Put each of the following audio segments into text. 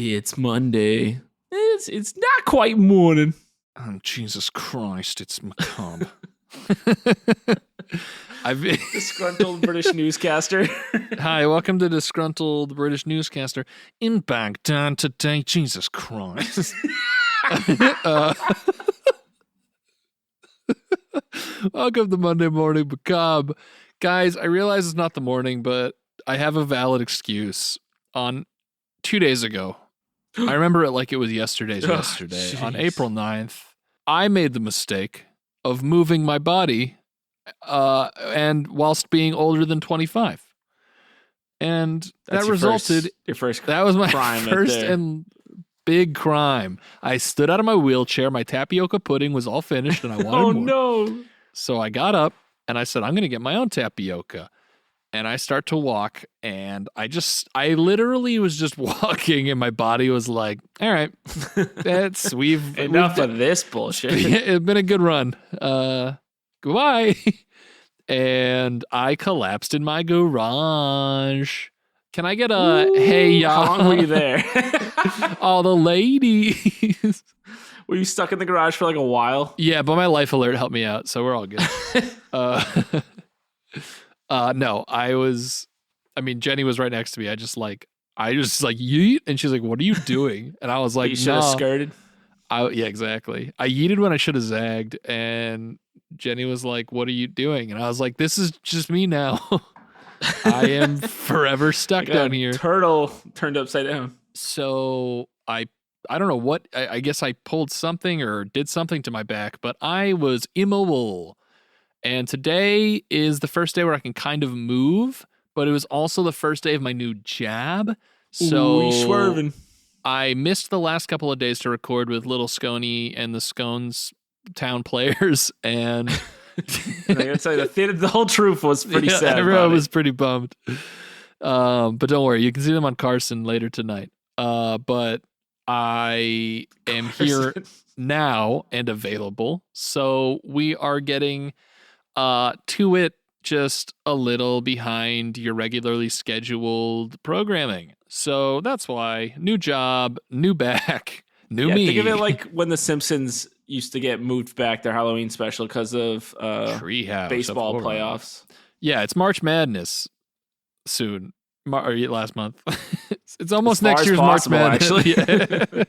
It's Monday. It's not quite morning. Oh, Jesus Christ, it's macabre. Disgruntled British newscaster. Hi, welcome to Disgruntled British Newscaster in Baghdad today. Jesus Christ. Welcome to Monday Morning Macabre. Guys, I realize it's not the morning, but I have a valid excuse. On 2 days ago, I remember it like it was yesterday. On April 9th, I made the mistake of moving my body and whilst being older than 25. And that resulted... That was my first and big crime. I stood out of my wheelchair. My tapioca pudding was all finished and I wanted more. No. So I got up and I said, I'm going to get my own tapioca. And I start to walk, and I literally was just walking, and my body was like, all right, we've enough of this bullshit. It's been a good run. Goodbye. And I collapsed in my garage. Can I get a hey, y'all? How long were you there? All the ladies. Were you stuck in the garage for like a while? Yeah, but my life alert helped me out, so we're all good. No, Jenny was right next to me. I just yeet, and she's like, what are you doing? And I was like, you should have skirted. Yeah, exactly. I yeeted when I should have zagged, and Jenny was like, what are you doing? And I was like, this is just me now. I am forever stuck down here. Turtle turned upside down. So I don't know what, I guess I pulled something or did something to my back, but I was immobile. And today is the first day where I can kind of move, but it was also the first day of my new jab. So swerving. I missed the last couple of days to record with Little Sconey and the Scones Town players. And I gotta tell you, the whole truth was pretty sad. Everyone was pretty bummed. But don't worry, you can see them on Carson later tonight. But I am here now and available. So we are getting... to it, just a little behind your regularly scheduled programming. So that's why new job, new back, new me. Think of it like when The Simpsons used to get moved back their Halloween special because of baseball playoffs. Yeah, it's March Madness soon. Or last month. It's almost next year's March Madness. Actually.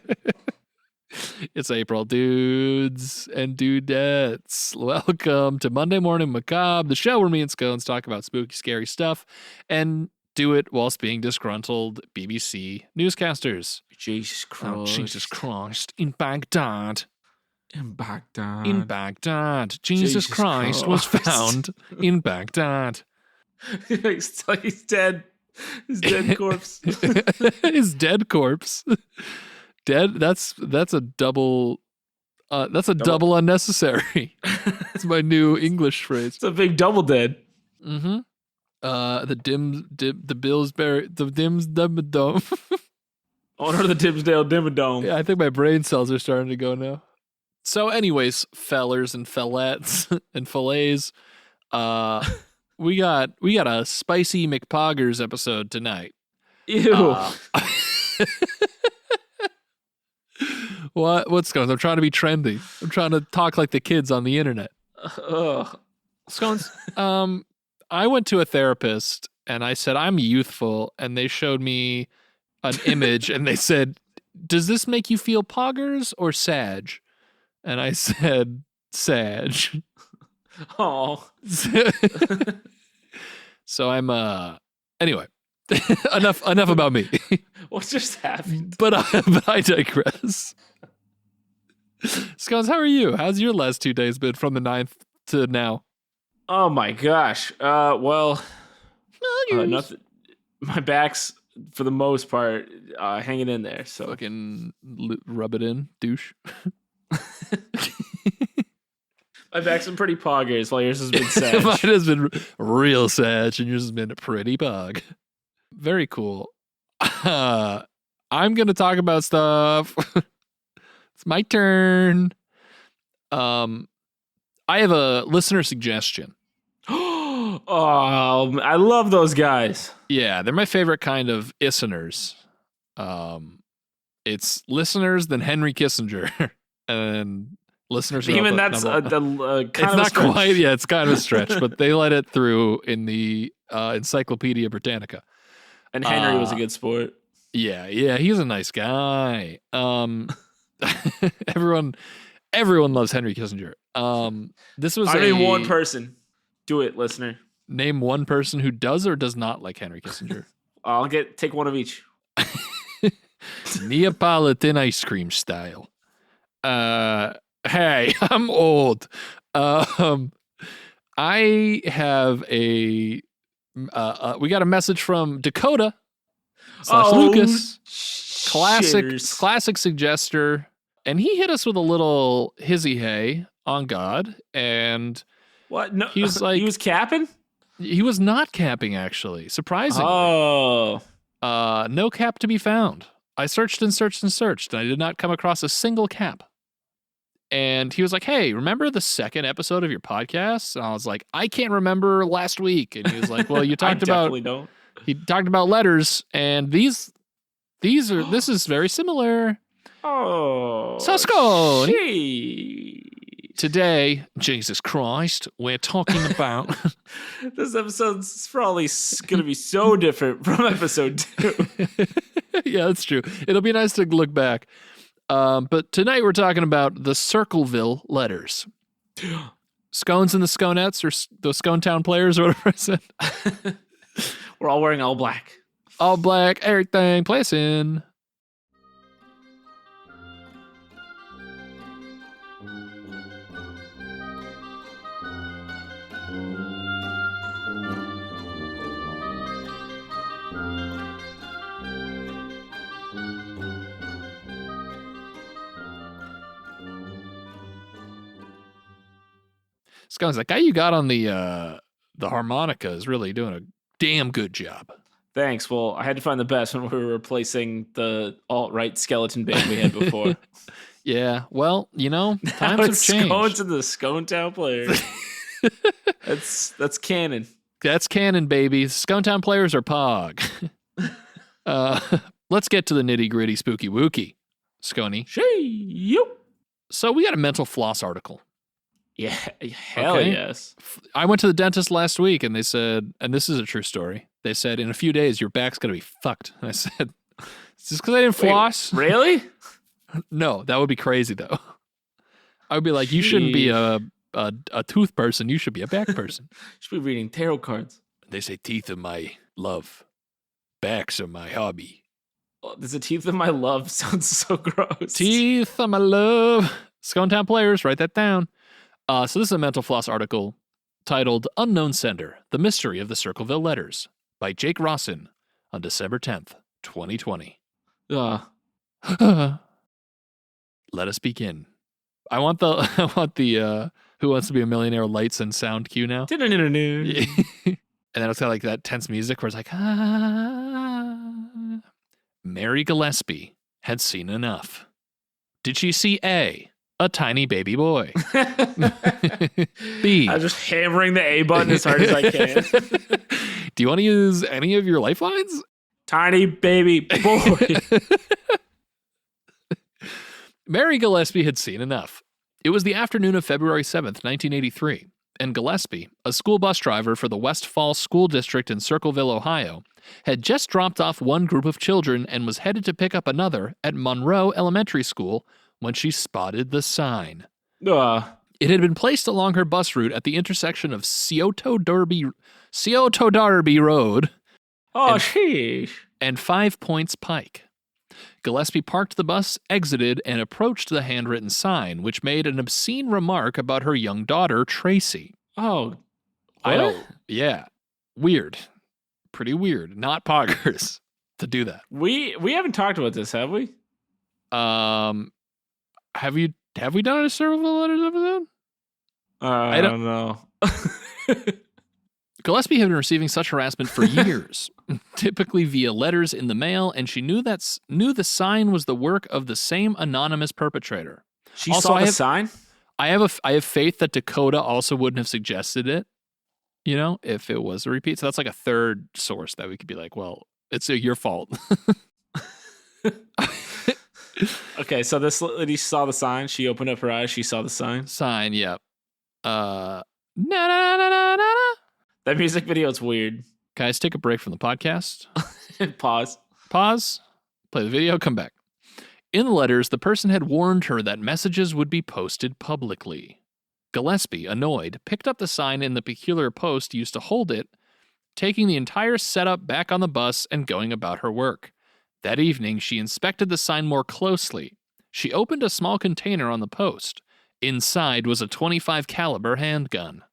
It's April, dudes and dudettes. Welcome to Monday Morning Macabre, the show where me and Scones talk about spooky, scary stuff and do it whilst being disgruntled BBC newscasters. Jesus Christ. Oh, Jesus Christ. In Baghdad. In Baghdad. Jesus Christ was found in Baghdad. He's dead. His dead corpse. His dead corpse. Dead. That's a double. That's a double unnecessary. It's my new English phrase. It's a big double dead. Mm-hmm. The Billsbury, the Dims Dimmadome. Owner of the Dimsdale Dimmadome. Yeah, I think my brain cells are starting to go now. So, anyways, fellers and fellettes and fillets, we got a spicy McPoggers episode tonight. Ew. What's going on? I'm trying to be trendy. I'm trying to talk like the kids on the internet. Scones, I went to a therapist and I said, I'm youthful. And they showed me an image and they said, does this make you feel poggers or sag? And I said, sag. Oh. So I'm, anyway. enough about me. What just happened? But I digress. Scones, how are you? How's your last 2 days been from the 9th to now? Oh my gosh. Well, nothing. My back's for the most part hanging in there. So fucking rub it in, douche. My back's been pretty poggers while yours has been sad. Mine has been real sad, and yours has been pretty pog. Very cool. I'm going to talk about stuff. It's my turn. I have a listener suggestion. Oh, I love those guys. Yeah, they're my favorite kind of listeners. It's listeners, then Henry Kissinger, and listeners. Even that's kind it's of not stretch. quite. Yeah, it's kind of a stretch, but they let it through in the Encyclopedia Britannica. And Henry was a good sport. Yeah, he's a nice guy. Everyone loves Henry Kissinger. This was one person. Do it, listener. Name one person who does or does not like Henry Kissinger. I'll take one of each. Neapolitan ice cream style. Hey, I'm old. I have we got a message from Dakota / Lucas, classic suggester, and he hit us with a little hizzy hey on God, and what? No, he was like, he was capping. He was not capping, actually. Surprisingly, no cap to be found. I searched and searched and searched, and I did not come across a single cap. And he was like, hey, remember the second episode of your podcast? And I was like, I can't remember last week. And he was like, well, you talked don't. He talked about letters, and this is very similar. Oh. So Scone. Gee. Today, Jesus Christ, we're talking about this episode's probably going to be so different from episode 2. Yeah, that's true. It'll be nice to look back. But tonight we're talking about the Circleville letters. Scones and the Sconettes, or the Sconetown players, or whatever I said. We're all wearing all black. All black, everything, play us in. Scones, that guy you got on the harmonica is really doing a damn good job. Thanks. Well, I had to find the best when we were replacing the alt-right skeleton band we had before. Yeah, well, times have changed. Scones and the Sconetown players. That's canon. That's canon, baby. Sconetown players are pog. Let's get to the nitty-gritty spooky wookie, Sconey. So we got a mental floss article. Yeah, hell yes. I went to the dentist last week, and they said, and this is a true story, they said, in a few days, your back's going to be fucked. And I said, is this because I didn't floss? Really? No, that would be crazy, though. I would be like, you shouldn't be a tooth person. You should be a back person. You should be reading tarot cards. They say teeth are my love. Backs are my hobby. Oh, does the teeth of my love sound so gross? Teeth of my love. Sconetown players, write that down. So this is a mental floss article titled Unknown Sender, The Mystery of the Circleville Letters by Jake Rossin on December 10th, 2020. Let us begin. I want the Who Wants to Be a Millionaire lights and sound cue now. And then it's got like that tense music where it's like, Mary Gillispie had seen enough. Did she see A, a tiny baby boy? B, I'm just hammering the A button as hard as I can. Do you want to use any of your lifelines? Tiny baby boy. Mary Gillispie had seen enough. It was the afternoon of February 7th, 1983, and Gillispie, a school bus driver for the West Falls School District in Circleville, Ohio, had just dropped off one group of children and was headed to pick up another at Monroe Elementary School when she spotted the sign. It had been placed along her bus route at the intersection of Scioto Darby Road and 5 Points Pike. Gillispie parked the bus, exited, and approached the handwritten sign, which made an obscene remark about her young daughter, Tracy. Oh, I know. Yeah. Weird. Pretty weird. Not poggers to do that. We haven't talked about this, have we? Have we done a Circleville Letters episode? I don't know. Gillispie had been receiving such harassment for years, typically via letters in the mail, and she knew the sign was the work of the same anonymous perpetrator. She also, saw the sign? I have faith that Dakota also wouldn't have suggested it, if it was a repeat. So that's like a third source that we could be like, well, it's your fault. Okay, so this lady saw the sign. She opened up her eyes. She saw the sign. Sign, yep. Na na na na na na. That music video is weird. Guys, take a break from the podcast. Pause. Pause. Play the video. Come back. In the letters, the person had warned her that messages would be posted publicly. Gillispie, annoyed, picked up the sign in the peculiar post used to hold it, taking the entire setup back on the bus and going about her work. That evening, she inspected the sign more closely. She opened a small container on the post. Inside was a .25 caliber handgun.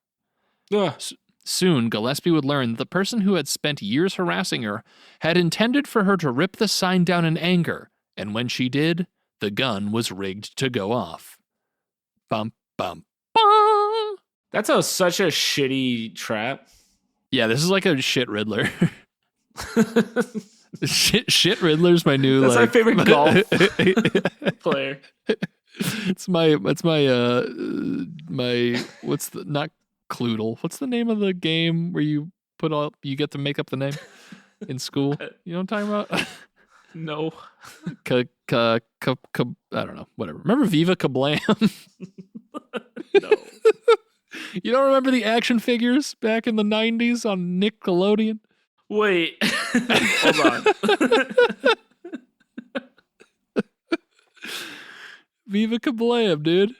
Soon, Gillispie would learn that the person who had spent years harassing her had intended for her to rip the sign down in anger, and when she did, the gun was rigged to go off. Bum, bum, bum. That's such a shitty trap. Yeah, this is like a shit Riddler. Shit Riddler's my new. That's my favorite golf player. It's my what's the not Cloodle? What's the name of the game where you get to make up the name in school? You know what I'm talking about? No. I don't know. Whatever. Remember Viva Kablam? No. You don't remember the action figures back in the 90s on Nickelodeon? Wait. Hold on. Viva Kablam, dude.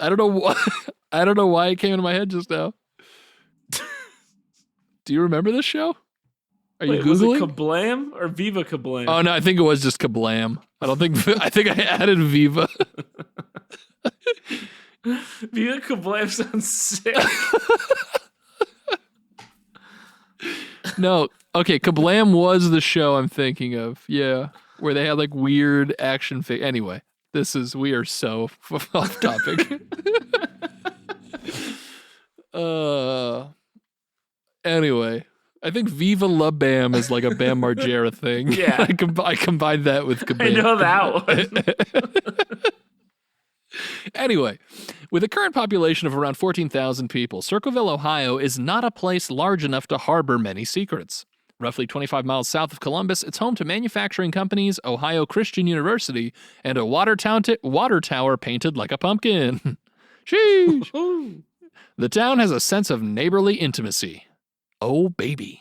I don't know why it came into my head just now. Do you remember this show? Are you Googling? Was it Kablam or Viva Kablam? Oh no, I think it was just Kablam. I think I added Viva. Viva Kablam sounds sick. No, okay, Kablam was the show I'm thinking of. Yeah, where they had like weird action Anyway, we are so off topic. Anyway, I think Viva La Bam is like a Bam Margera thing. Yeah. I combined that with Kabam. I know that one. Anyway, with a current population of around 14,000 people, Circleville, Ohio is not a place large enough to harbor many secrets. Roughly 25 miles south of Columbus, it's home to manufacturing companies, Ohio Christian University, and a water tower painted like a pumpkin. Sheesh. The town has a sense of neighborly intimacy. Oh, baby.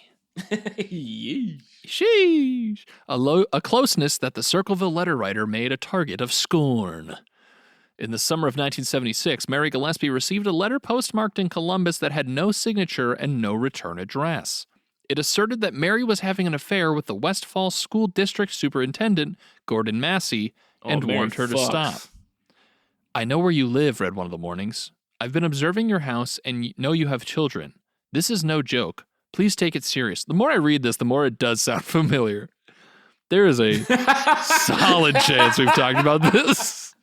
Sheesh. A closeness that the Circleville letter writer made a target of scorn. In the summer of 1976, Mary Gillispie received a letter postmarked in Columbus that had no signature and no return address. It asserted that Mary was having an affair with the West Falls School District Superintendent, Gordon Massey, and warned her to stop. I know where you live, read one of the mornings. I've been observing your house and know you have children. This is no joke. Please take it serious. The more I read this, the more it does sound familiar. There is a solid chance we've talked about this.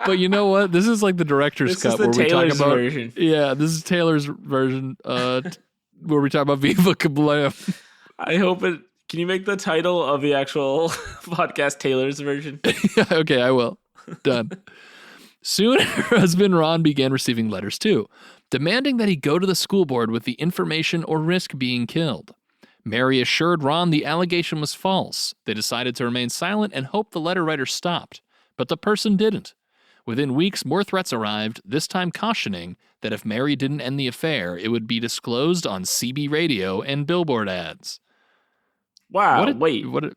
But you know what? This is like the director's cut where we talk about version. Yeah, this is Taylor's version where we talk about Viva Kablam. I hope it. Can you make the title of the actual podcast Taylor's version? Okay, I will. Done. Soon, her husband Ron began receiving letters too, demanding that he go to the school board with the information or risk being killed. Mary assured Ron the allegation was false. They decided to remain silent and hoped the letter writer stopped. But the person didn't. Within weeks, more threats arrived, this time cautioning that if Mary didn't end the affair, it would be disclosed on CB radio and billboard ads. Wow,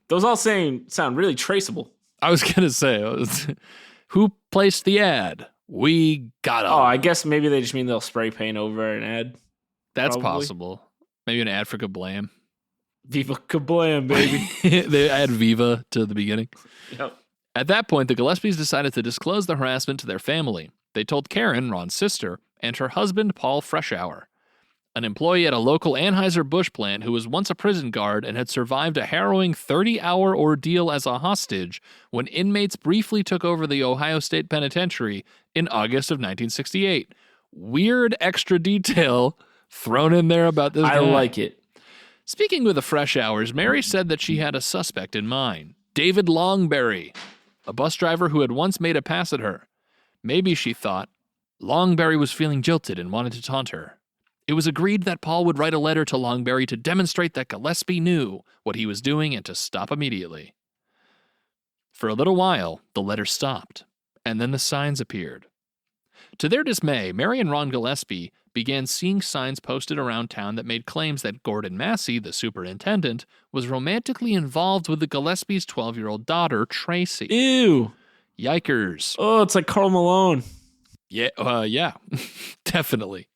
those all sound really traceable. I was going to say, who placed the ad? We got them. Oh, I guess maybe they just mean they'll spray paint over an ad. That's possible. Maybe an ad for Kablam. Viva Kablam, baby. They add Viva to the beginning. Yep. At that point, the Gillespies decided to disclose the harassment to their family. They told Karen, Ron's sister, and her husband, Paul Freshour, an employee at a local Anheuser-Busch plant who was once a prison guard and had survived a harrowing 30-hour ordeal as a hostage when inmates briefly took over the Ohio State Penitentiary in August of 1968. Weird extra detail thrown in there about this guy. I like it. Speaking with the Freshours, Mary said that she had a suspect in mind, David Longberry, a bus driver who had once made a pass at her. Maybe, she thought, Longberry was feeling jilted and wanted to taunt her. It was agreed that Paul would write a letter to Longberry to demonstrate that Gillispie knew what he was doing and to stop immediately. For a little while, the letters stopped, and then the signs appeared. To their dismay, Mary and Ron Gillispie began seeing signs posted around town that made claims that Gordon Massey, the superintendent, was romantically involved with the Gillespie's 12-year-old daughter, Tracy. Ew. Yikers. Oh, it's like Karl Malone. Yeah, definitely.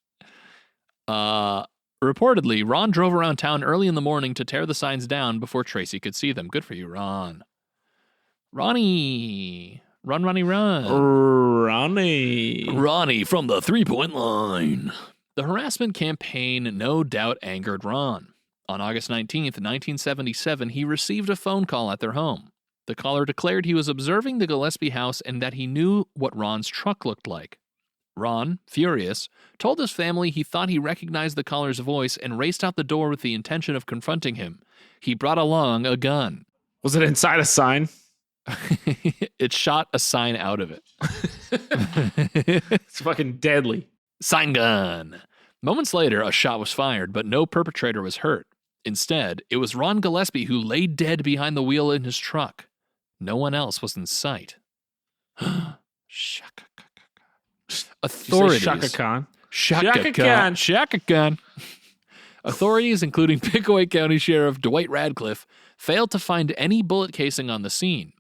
Reportedly, Ron drove around town early in the morning to tear the signs down before Tracy could see them. Good for you, Ron. Ronnie. Run, Ronnie, run. Ronnie from the three-point line. The harassment campaign no doubt angered Ron. On August 19th, 1977, he received a phone call at their home. The caller declared he was observing the Gillespie house and that he knew what Ron's truck looked like. Ron, furious, told his family he thought he recognized the caller's voice and raced out the door with the intention of confronting him. He brought along a gun. Was it inside a sign? It shot a sign out of it. It's fucking deadly. Sign gun. Moments later, a shot was fired, but no perpetrator was hurt. Instead, it was Ron Gillespie who lay dead behind the wheel in his truck. No one else was in sight. Authorities. Shaka Khan. Shaka Khan. Authorities, including Pickaway County Sheriff Dwight Radcliffe, failed to find any bullet casing on the scene.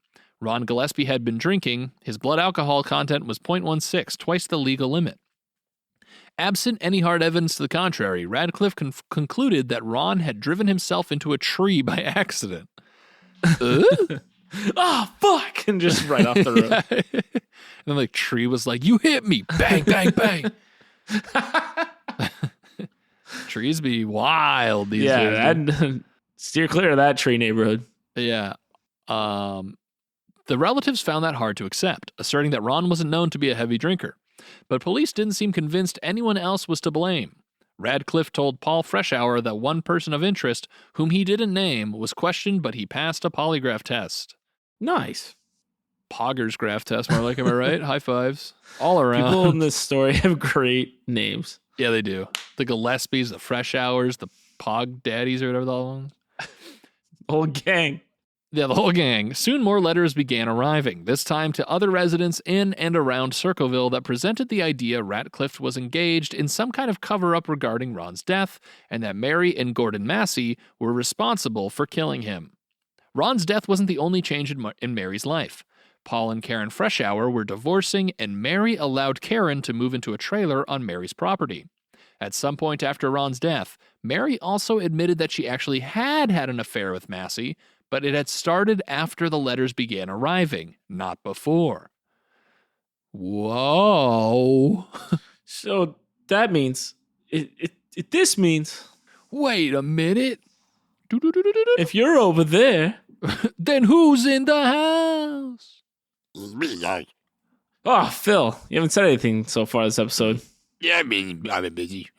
Ron Gillespie had been drinking. His blood alcohol content was 0.16, twice the legal limit. Absent any hard evidence to the contrary, Radcliffe concluded that Ron had driven himself into a tree by accident. Oh, fuck! And just right off the road. Yeah. And then the tree was like, you hit me! Bang, bang, bang! Trees be wild these days. Steer clear of that tree neighborhood. Yeah. The relatives found that hard to accept, asserting that Ron wasn't known to be a heavy drinker. But police didn't seem convinced anyone else was to blame. Radcliffe told Paul Freshour that one person of interest, whom he didn't name, was questioned, but he passed a polygraph test. Nice. Poggers graph test, more like, am I right? High fives. All around. People in this story have great names. Yeah, they do. The Gillespies, the Freshours, the Pog Daddies, or whatever the hell ones. Whole gang. Yeah, the whole gang. Soon more letters began arriving, this time to other residents in and around Circleville that presented the idea Radcliffe was engaged in some kind of cover-up regarding Ron's death, and that Mary and Gordon Massey were responsible for killing him. Ron's death wasn't the only change in Mary's life. Paul and Karen Freshour were divorcing, and Mary allowed Karen to move into a trailer on Mary's property. At some point after Ron's death, Mary also admitted that she actually had an affair with Massey, but it had started after the letters began arriving, not before. Whoa. So that means, this means... Wait a minute. If you're over there... Then who's in the house? Oh, Phil, you haven't said anything so far this episode. Yeah, I've been busy.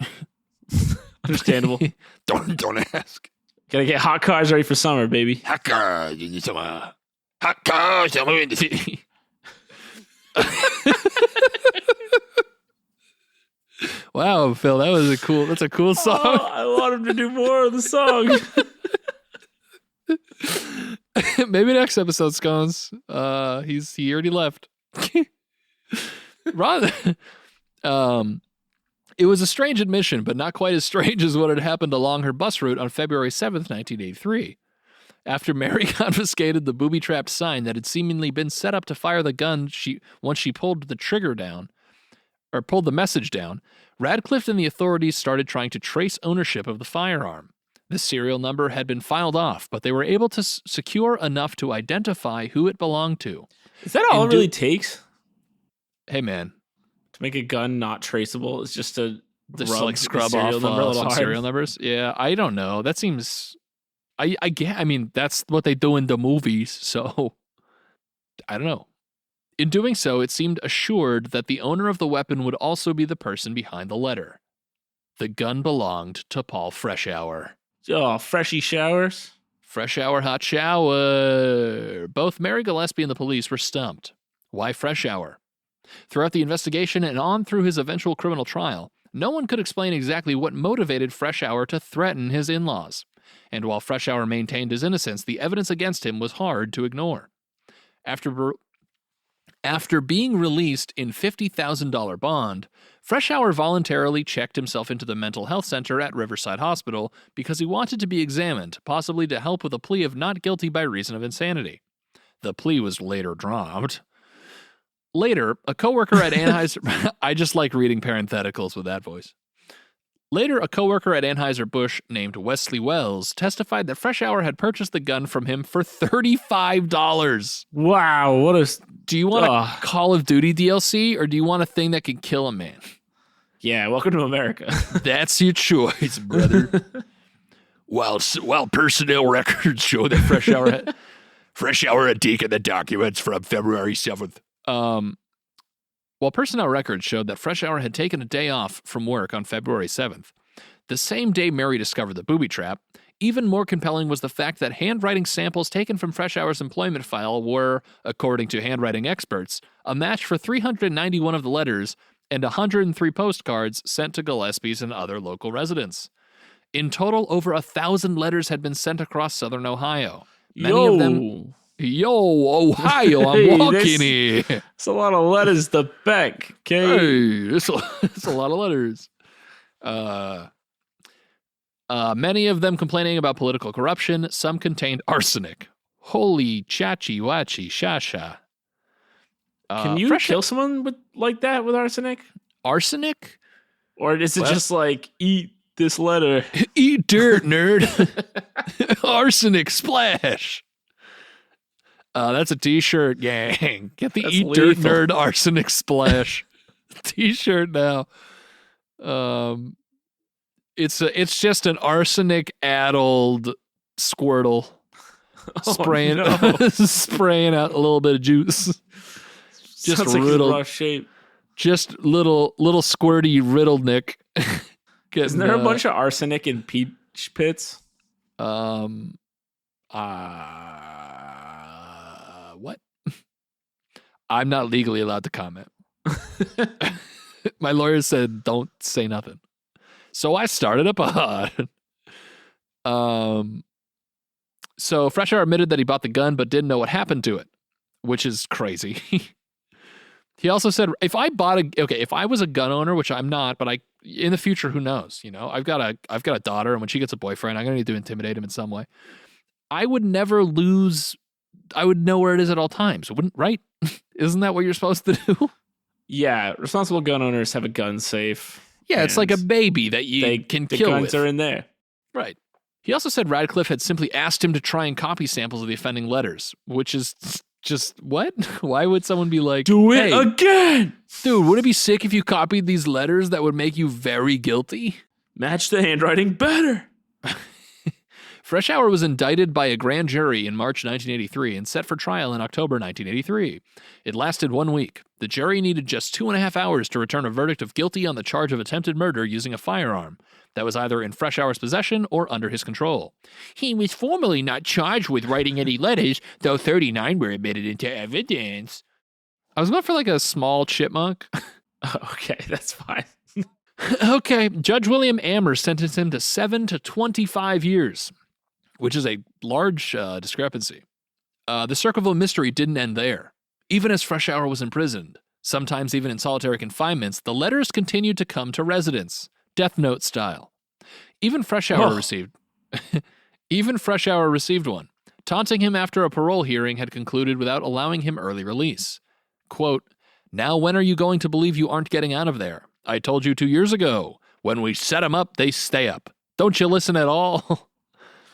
Understandable. Don't ask. Gotta get hot cars ready for summer, baby. Hot cars, you need some hot cars. I'm in the city. Wow, Phil, that's a cool song. Oh, I want him to do more of the song. Maybe next episode, Scones. He already left. Ron, it was a strange admission, but not quite as strange as what had happened along her bus route on February 7th, 1983. After Mary confiscated the booby-trapped sign that had seemingly been set up to fire the gun once she pulled the message down, Radcliffe and the authorities started trying to trace ownership of the firearm. The serial number had been filed off, but they were able to secure enough to identify who it belonged to. Is that all it really takes? Hey, man. To make a gun not traceable is just to scrub off some serial numbers? Yeah, I don't know. That seems... I mean, that's what they do in the movies, so... I don't know. In doing so, it seemed assured that the owner of the weapon would also be the person behind the letter. The gun belonged to Paul Freshour. Oh, freshy showers. Freshour hot shower. Both Mary Gillispie and the police were stumped. Why Freshour? Throughout the investigation and on through his eventual criminal trial, no one could explain exactly what motivated Freshour to threaten his in-laws. And while Freshour maintained his innocence, the evidence against him was hard to ignore. After being released in $50,000 bond, Freshour voluntarily checked himself into the mental health center at Riverside Hospital because he wanted to be examined, possibly to help with a plea of not guilty by reason of insanity. The plea was later dropped. Later, a coworker at Anheuser... I just like reading parentheticals with that voice. Later, a coworker at Anheuser-Busch named Wesley Wells testified that Freshour had purchased the gun from him for $35. Wow, what a... Do you want a Call of Duty DLC, or do you want a thing that can kill a man? Yeah, welcome to America. That's your choice, brother. While personnel records show that Freshour had taken the documents from February 7th. While personnel records showed that Freshour had taken a day off from work on February 7th, the same day Mary discovered the booby trap, even more compelling was the fact that handwriting samples taken from Freshour's employment file were, according to handwriting experts, a match for 391 of the letters and 103 postcards sent to Gillespies and other local residents. In total, over 1,000 letters had been sent across southern Ohio. Many of them... Yo, Ohio, I'm walking here. It's a lot of letters to Beck, okay? Hey, it's a lot of letters. Many of them complaining about political corruption. Some contained arsenic. Holy chachi wachi shasha. Can you kill someone like that with arsenic? Arsenic? Or is it just like, eat this letter? Eat dirt, nerd. Arsenic splash. That's a t-shirt, gang. Get the Eat Dirt Nerd Arsenic Splash t-shirt now. It's just an arsenic-addled Squirtle spraying spraying out a little bit of juice. Just sounds riddled, like rough shape. Just little squirty riddled Nick. Isn't there a bunch of arsenic in peach pits? What? I'm not legally allowed to comment. My lawyer said don't say nothing. So I started a pod. So Freshour admitted that he bought the gun but didn't know what happened to it, which is crazy. He also said, if I was a gun owner, which I'm not, but in the future, who knows? You know, I've got a daughter, and when she gets a boyfriend, I'm gonna need to intimidate him in some way. I would never lose. I would know where it is at all times. Right? Isn't that what you're supposed to do? Yeah, responsible gun owners have a gun safe. Yeah, it's like a baby that you can kill with. The guns are in there. Right. He also said Radcliffe had simply asked him to try and copy samples of the offending letters, which is just, what? Why would someone be like, do it again? Dude, would it be sick if you copied these letters that would make you very guilty? Match the handwriting better. Freshour was indicted by a grand jury in March 1983 and set for trial in October 1983. It lasted 1 week. The jury needed just 2.5 hours to return a verdict of guilty on the charge of attempted murder using a firearm that was either in Freshour's possession or under his control. He was formally not charged with writing any letters, though 39 were admitted into evidence. I was going for like a small chipmunk. Okay, that's fine. Okay, Judge William Ammer sentenced him to 7 to 25 years. Which is a large discrepancy. The Circleville mystery didn't end there. Even as Freshour was imprisoned, sometimes even in solitary confinements, the letters continued to come to residents, Death Note style. Even Freshour received one, taunting him after a parole hearing had concluded without allowing him early release. Quote, "Now when are you going to believe you aren't getting out of there? I told you 2 years ago. When we set them up, they stay up. Don't you listen at all?"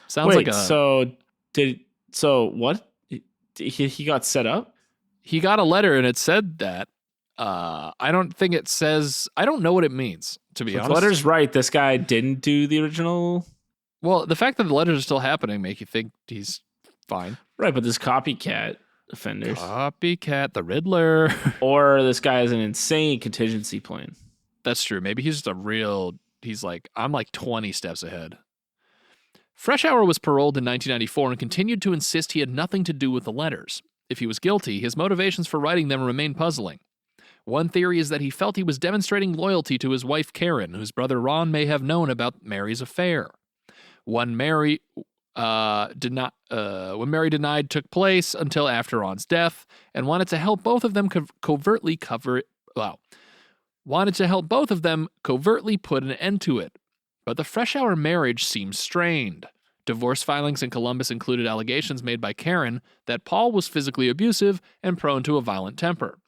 Sounds Wait, like what? He got set up? He got a letter and it said that. I don't think it says. I don't know what it means, to be honest. The letter's right. This guy didn't do the original. Well, the fact that the letters are still happening make you think he's fine. Right, but this copycat offenders. Copycat, the Riddler. Or this guy has an insane contingency plan. That's true. Maybe he's just he's like, I'm like 20 steps ahead. Freshour was paroled in 1994 and continued to insist he had nothing to do with the letters. If he was guilty, his motivations for writing them remained puzzling. One theory is that he felt he was demonstrating loyalty to his wife Karen, whose brother Ron may have known about Mary's affair. One denied took place until after Ron's death, and wanted to help both of them covertly put an end to it. But the Fresh Hour marriage seems strained. Divorce filings in Columbus included allegations made by Karen that Paul was physically abusive and prone to a violent temper.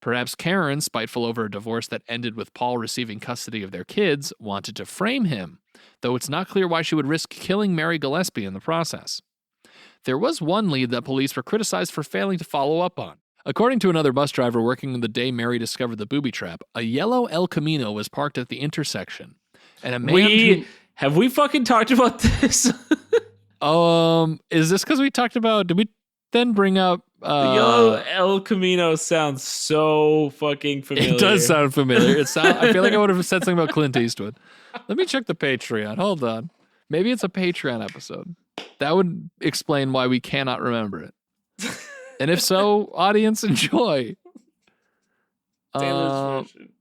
Perhaps Karen, spiteful over a divorce that ended with Paul receiving custody of their kids, wanted to frame him, though it's not clear why she would risk killing Mary Gillispie in the process. There was one lead that police were criticized for failing to follow up on. According to another bus driver working the day Mary discovered the booby trap, a yellow El Camino was parked at the intersection, and a man Have we fucking talked about this? Is this because we talked about? Did we then bring up the yellow El Camino sounds so fucking familiar. It does sound familiar. I feel like I would have said something about Clint Eastwood. Let me check the Patreon. Hold on. Maybe it's a Patreon episode. That would explain why we cannot remember it. And if so, audience, enjoy. Taylor's version.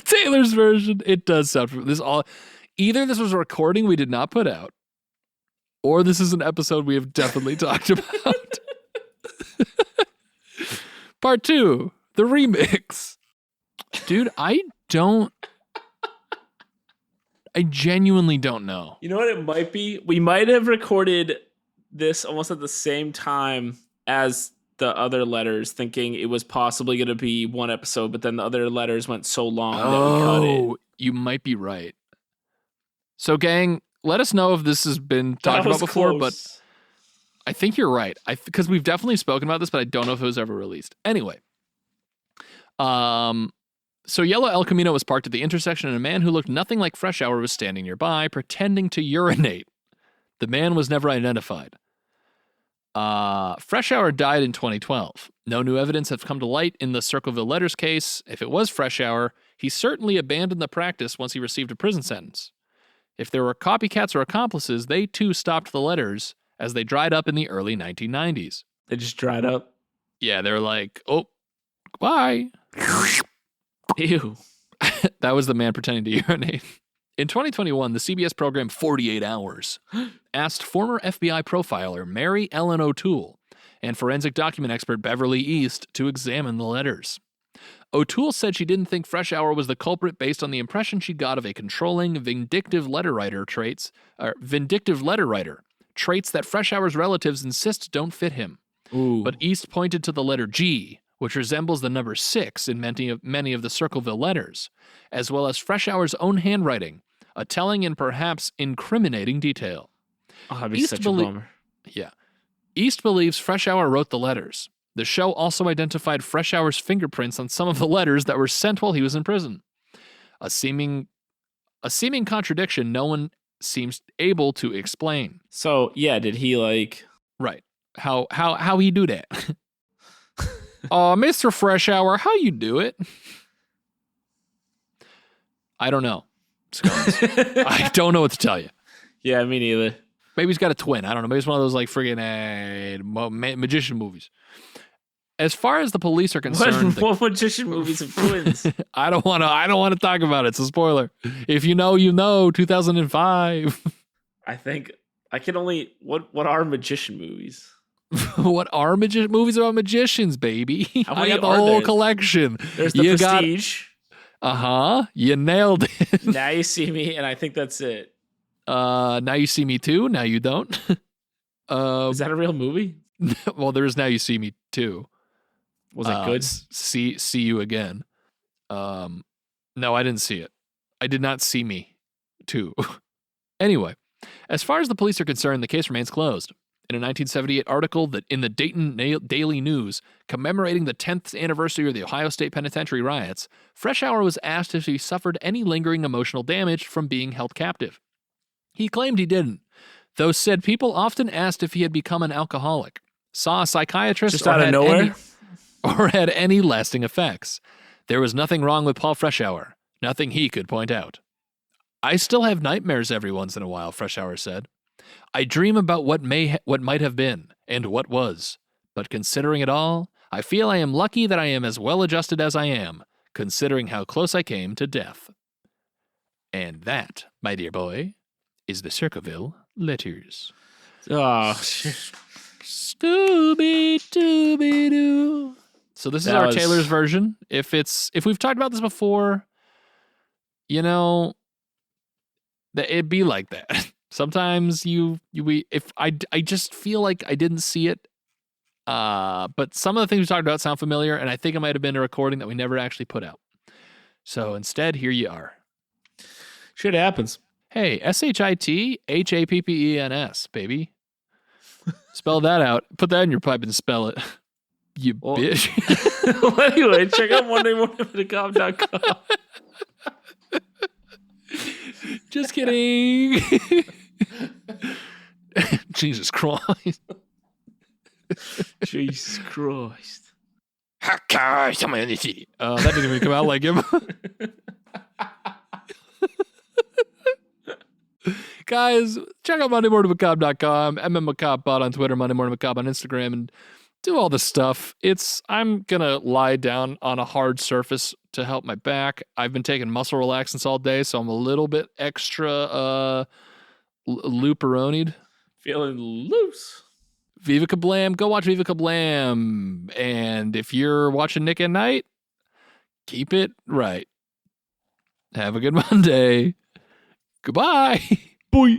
Taylor's version. It does sound familiar. Either this was a recording we did not put out, or this is an episode we have definitely talked about. Part 2, the remix. Dude, I genuinely don't know. You know what it might be? We might have recorded this almost at the same time as the other letters, thinking it was possibly going to be one episode, but then the other letters went so long that we cut it. You might be right. So, gang, let us know if this has been talked about before, close. But I think you're right. Because we've definitely spoken about this, but I don't know if it was ever released. Anyway. So yellow El Camino was parked at the intersection, and a man who looked nothing like Fresh Hour was standing nearby, pretending to urinate. The man was never identified. Fresh Hour died in 2012. No new evidence has come to light in the Circleville letters case. If it was Fresh Hour, he certainly abandoned the practice once he received a prison sentence. If there were copycats or accomplices, they too stopped the letters as they dried up in the early 1990s. They just dried up? Yeah, they're like, oh, bye. Ew. That was the man pretending to urinate. In 2021, the CBS program 48 Hours asked former FBI profiler Mary Ellen O'Toole and forensic document expert Beverly East to examine the letters. O'Toole said she didn't think Fresh Hour was the culprit based on the impression she got of a controlling, vindictive letter writer, traits that Fresh Hour's relatives insist don't fit him. Ooh. But East pointed to the letter G, which resembles the number 6 in many of the Circleville letters, as well as Fresh Hour's own handwriting, a telling and perhaps incriminating detail. Oh, that'd be such a bummer. Yeah. East believes Fresh Hour wrote the letters. The show also identified Fresh Hour's fingerprints on some of the letters that were sent while he was in prison. A seeming contradiction no one seems able to explain. So, yeah, did he Right. How he do that? Mr. Fresh Hour, how you do it? I don't know. I don't know what to tell you. Yeah, me neither. Maybe he's got a twin. I don't know. Maybe it's one of those friggin' magician movies. As far as the police are concerned, what magician movies have twins? I don't want to talk about it. It's a spoiler. If you know, you know. 2005. I think I can only. What are magician movies? What are movies about magicians, baby? I got the whole there? collection. There's the Prestige. You nailed it. Now You See Me, and I think that's it. Now You See Me Too. Now You Don't. Is that a real movie? Well, there is Now You See Me Too. Was it good? See You Again. No, I didn't see it. I did not see Me Too. Anyway, as far as the police are concerned, the case remains closed. In a 1978 article that in the Dayton Daily News commemorating the 10th anniversary of the Ohio State Penitentiary riots, Fresh Hour was asked if he suffered any lingering emotional damage from being held captive. He claimed he didn't, though said people often asked if he had become an alcoholic, saw a psychiatrist, just out of nowhere, or had any lasting effects. There was nothing wrong with Paul Fresh Hour, nothing he could point out. I still have nightmares every once in a while, Fresh Hour said. I dream about what might have been and what was, but considering it all, I feel I am lucky that I am as well adjusted as I am, considering how close I came to death. And that, my dear boy, is the Circleville letters. Oh, Scooby-Dooby-Doo. So this is That our was- Taylor's version. If we've talked about this before, that it'd be like that. Sometimes I just feel like I didn't see it. But some of the things we talked about sound familiar, and I think it might have been a recording that we never actually put out. So instead, here you are. shit happens. Hey, SHITHAPPENS, baby. Spell that out. Put that in your pipe and spell it. You Well- bitch. Well, anyway, check out MondayMorningMacabre.com. Just kidding. Jesus Christ. Jesus Christ. Haka, someone in the city. That didn't even come out like him. Guys, check out MondayMorningMacabre.com, MMMacabre on Twitter, Monday Morning Macabre on Instagram, and do all the stuff. I'm going to lie down on a hard surface to help my back. I've been taking muscle relaxants all day, so I'm a little bit extra looperonied. Feeling loose. Viva Kablam. Go watch Viva Kablam. And if you're watching Nick at Night, keep it right. Have a good Monday. Goodbye. Boy.